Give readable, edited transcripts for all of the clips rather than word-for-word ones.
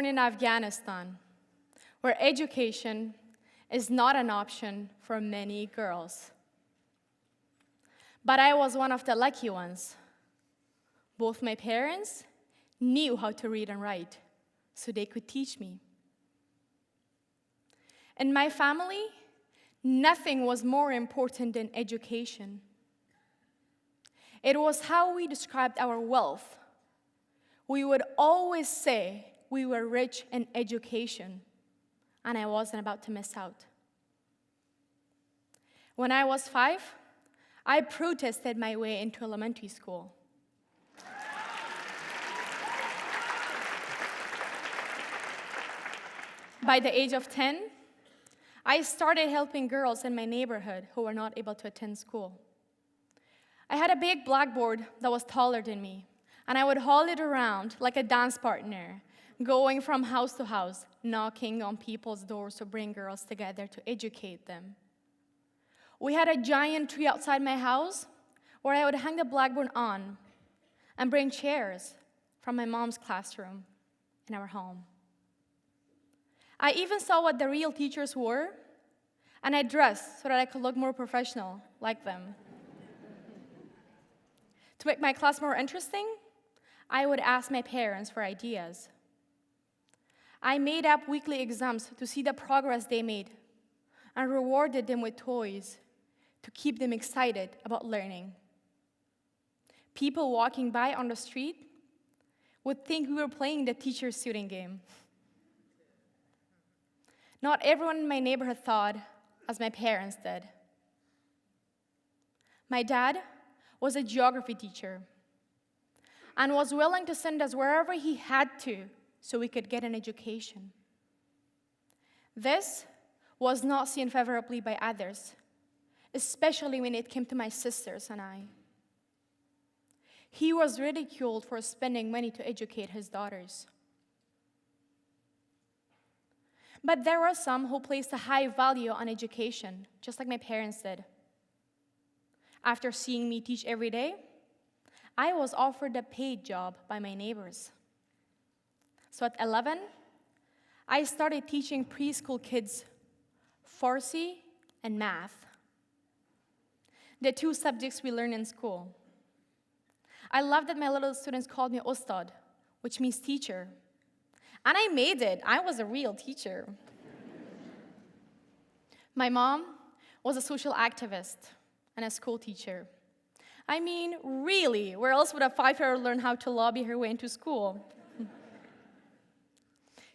born in Afghanistan, where education is not an option for many girls. But I was one of the lucky ones. Both my parents knew how to read and write, so they could teach me. In my family, nothing was more important than education. It was how we described our wealth. We would always say we were rich in education, and I wasn't about to miss out. When I was 5, I protested my way into elementary school. By the age of 10, I started helping girls in my neighborhood who were not able to attend school. I had a big blackboard that was taller than me, and I would haul it around like a dance partner, going from house to house, knocking on people's doors to bring girls together to educate them. We had a giant tree outside my house where I would hang the blackboard on and bring chairs from my mom's classroom in our home. I even saw what the real teachers wore, and I dressed so that I could look more professional like them. To make my class more interesting, I would ask my parents for ideas. I made up weekly exams to see the progress they made and rewarded them with toys to keep them excited about learning. People walking by on the street would think we were playing the teacher's shooting game. Not everyone in my neighborhood thought as my parents did. My dad was a geography teacher and was willing to send us wherever he had to so we could get an education. This was not seen favorably by others, especially when it came to my sisters and I. He was ridiculed for spending money to educate his daughters. But there were some who placed a high value on education, just like my parents did. After seeing me teach every day, I was offered a paid job by my neighbors. So at 11, I started teaching preschool kids Farsi and math, the 2 subjects we learn in school. I loved that my little students called me Ustad, which means teacher. And I made it. I was a real teacher. My mom was a social activist and a school teacher. I mean, really, where else would a 5-year-old learn how to lobby her way into school?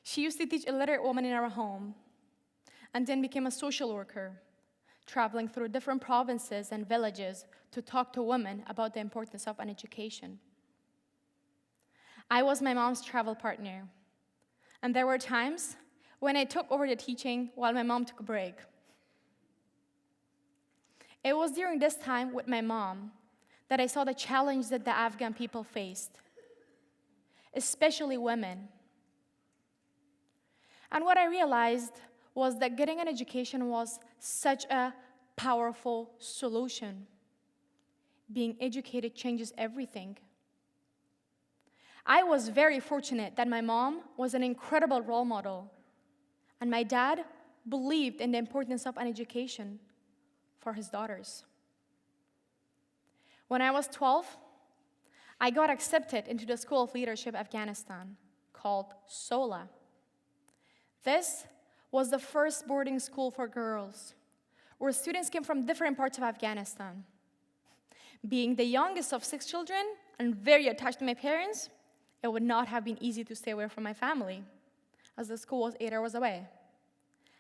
She used to teach illiterate women in our home, and then became a social worker, traveling through different provinces and villages to talk to women about the importance of an education. I was my mom's travel partner, and there were times when I took over the teaching while my mom took a break. It was during this time with my mom that I saw the challenge that the Afghan people faced, especially women. And what I realized was that getting an education was such a powerful solution. Being educated changes everything. I was very fortunate that my mom was an incredible role model, and my dad believed in the importance of an education for his daughters. When I was 12, I got accepted into the School of Leadership Afghanistan, called SOLA. This was the first boarding school for girls, where students came from different parts of Afghanistan. Being the youngest of 6 children and very attached to my parents, it would not have been easy to stay away from my family, as the school was 8 hours away.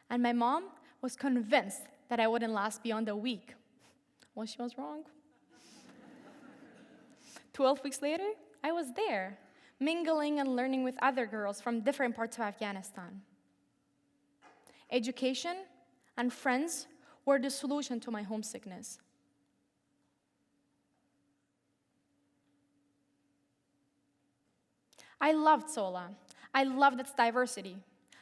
And my mom was convinced that I wouldn't last beyond a week. Well, she was wrong. 12 weeks later, I was there, mingling and learning with other girls from different parts of Afghanistan. Education and friends were the solution to my homesickness. I loved SOLA. I loved its diversity.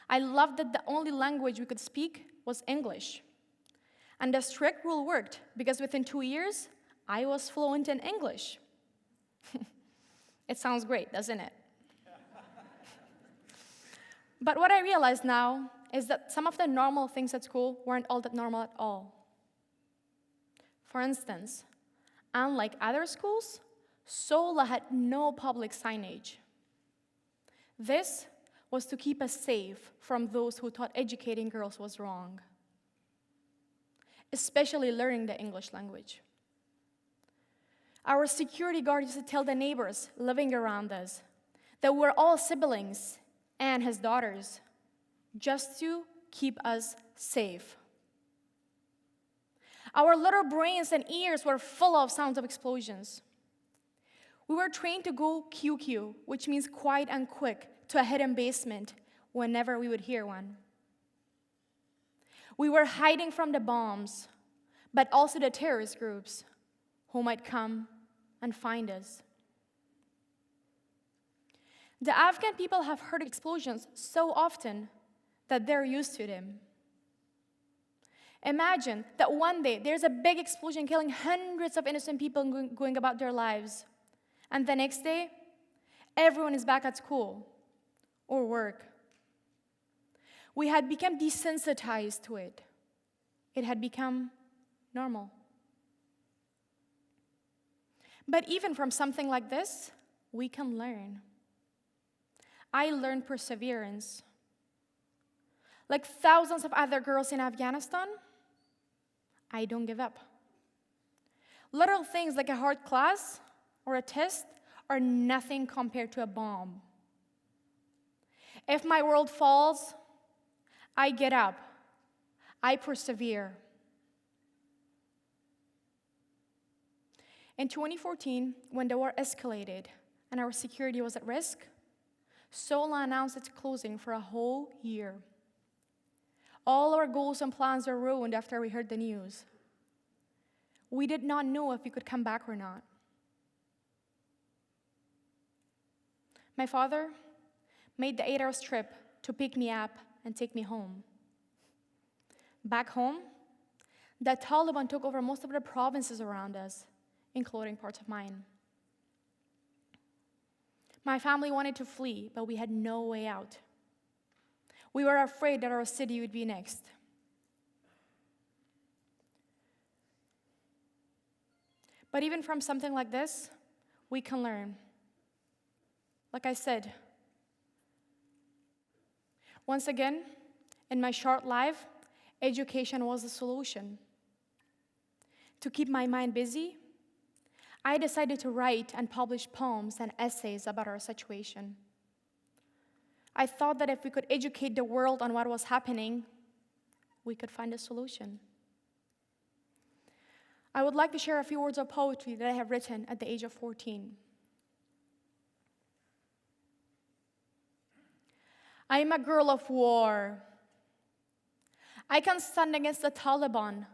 I loved that the only language we could speak was English. And the strict rule worked, because within 2 years, I was fluent in English. It sounds great, doesn't it? But what I realize now is that some of the normal things at school weren't all that normal at all. For instance, unlike other schools, SOLA had no public signage. This was to keep us safe from those who thought educating girls was wrong, especially learning the English language. Our security guard used to tell the neighbors living around us that we're all siblings and his daughters, just to keep us safe. Our little brains and ears were full of sounds of explosions. We were trained to go QQ, which means quiet and quick, to a hidden basement whenever we would hear one. We were hiding from the bombs, but also the terrorist groups who might come and find us. The Afghan people have heard explosions so often that they're used to them. Imagine that one day there's a big explosion killing hundreds of innocent people going about their lives, and the next day, everyone is back at school or work. We had become desensitized to it. It had become normal. But even from something like this, we can learn. I learned perseverance. Like thousands of other girls in Afghanistan, I don't give up. Little things like a hard class or a test are nothing compared to a bomb. If my world falls, I get up. I persevere. In 2014, when the war escalated and our security was at risk, SOLA announced its closing for a whole year. All our goals and plans were ruined after we heard the news. We did not know if we could come back or not. My father made the 8-hour trip to pick me up and take me home. Back home, the Taliban took over most of the provinces around us, including parts of mine. My family wanted to flee, but we had no way out. We were afraid that our city would be next. But even from something like this, we can learn. Like I said, once again, in my short life, education was the solution. To keep my mind busy, I decided to write and publish poems and essays about our situation. I thought that if we could educate the world on what was happening, we could find a solution. I would like to share a few words of poetry that I have written at the age of 14. I am a girl of war. I can stand against the Taliban,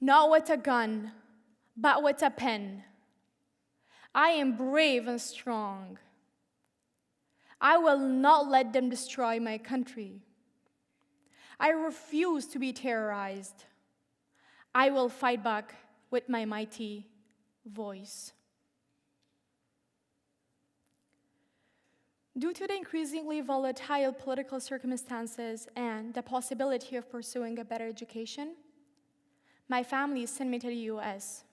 not with a gun, but with a pen. I am brave and strong. I will not let them destroy my country. I refuse to be terrorized. I will fight back with my mighty voice. Due to the increasingly volatile political circumstances and the possibility of pursuing a better education, my family sent me to the US.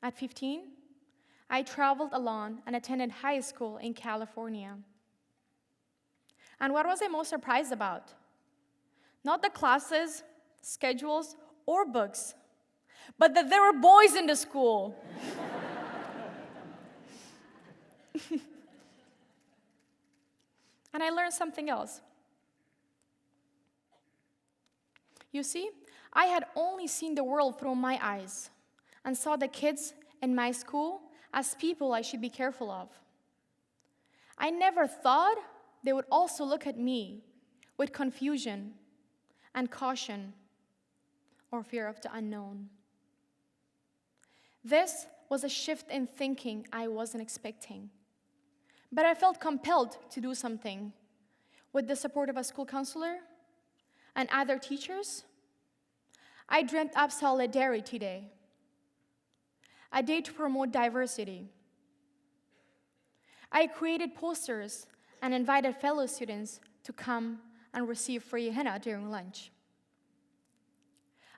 At 15, I traveled alone and attended high school in California. And what was I most surprised about? Not the classes, schedules, or books, but that there were boys in the school. And I learned something else. You see, I had only seen the world through my eyes and saw the kids in my school as people I should be careful of. I never thought they would also look at me with confusion and caution or fear of the unknown. This was a shift in thinking I wasn't expecting. But I felt compelled to do something. With the support of a school counselor and other teachers, I dreamt up Solidarity Day, a day to promote diversity. I created posters and invited fellow students to come and receive free henna during lunch.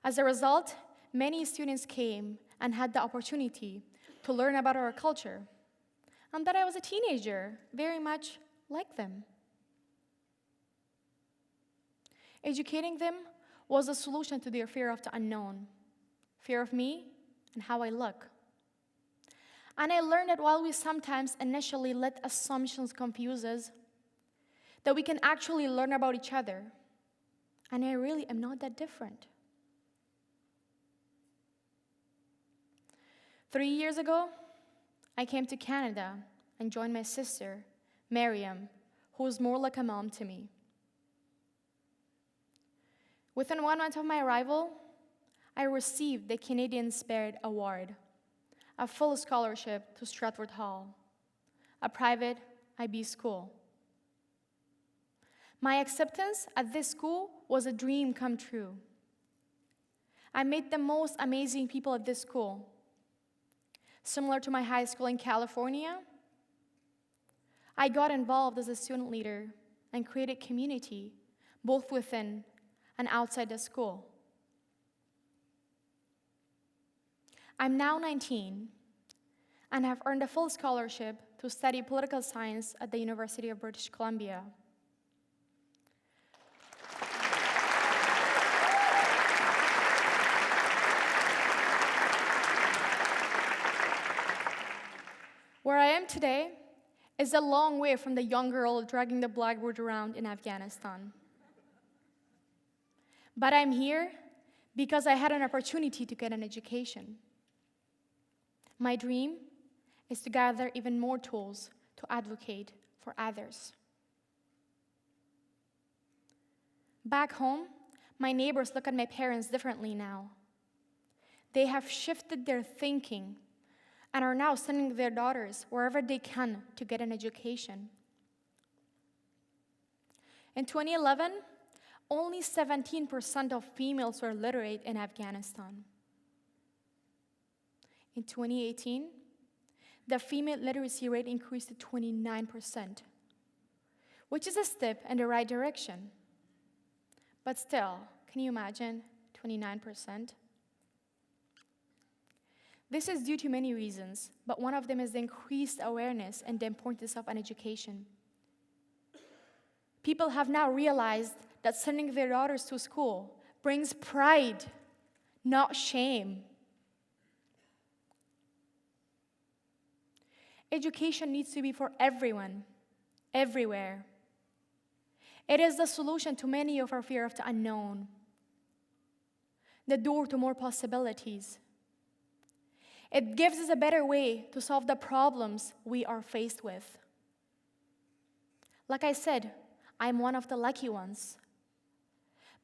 As a result, many students came and had the opportunity to learn about our culture, and that I was a teenager, very much like them. Educating them was a solution to their fear of the unknown, fear of me and how I look. And I learned that while we sometimes initially let assumptions confuse us, that we can actually learn about each other. And I really am not that different. 3 years ago, I came to Canada and joined my sister, Miriam, who was more like a mom to me. Within 1 month of my arrival, I received the Canadian Spirit Award, a full scholarship to Stratford Hall, a private IB school. My acceptance at this school was a dream come true. I met the most amazing people at this school. Similar to my high school in California, I got involved as a student leader and created community, both within and outside the school. I'm now 19 and have earned a full scholarship to study political science at the University of British Columbia. Where I am today is a long way from the young girl dragging the blackboard around in Afghanistan. But I'm here because I had an opportunity to get an education. My dream is to gather even more tools to advocate for others. Back home, my neighbors look at my parents differently now. They have shifted their thinking and are now sending their daughters wherever they can to get an education. In 2011, only 17% of females were literate in Afghanistan. In 2018, the female literacy rate increased to 29%, which is a step in the right direction. But still, can you imagine 29%? This is due to many reasons, but one of them is the increased awareness and the importance of an education. People have now realized that sending their daughters to school brings pride, not shame. Education needs to be for everyone, everywhere. It is the solution to many of our fear of the unknown, the door to more possibilities. It gives us a better way to solve the problems we are faced with. Like I said, I'm one of the lucky ones.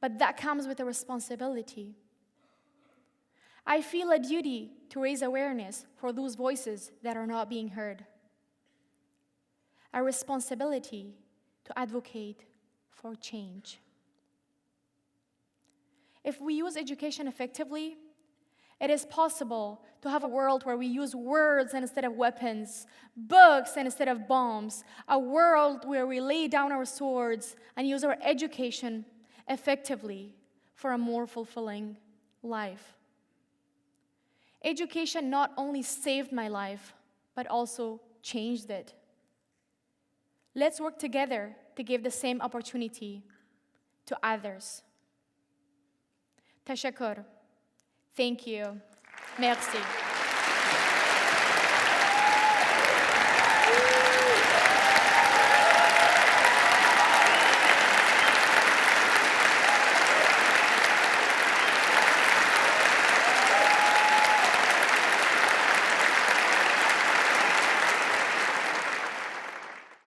But that comes with a responsibility. I feel a duty to raise awareness for those voices that are not being heard. A responsibility to advocate for change. If we use education effectively, it is possible to have a world where we use words instead of weapons, books instead of bombs, a world where we lay down our swords and use our education effectively for a more fulfilling life. Education not only saved my life, but also changed it. Let's work together to give the same opportunity to others. Tashakkur. Thank you. Merci.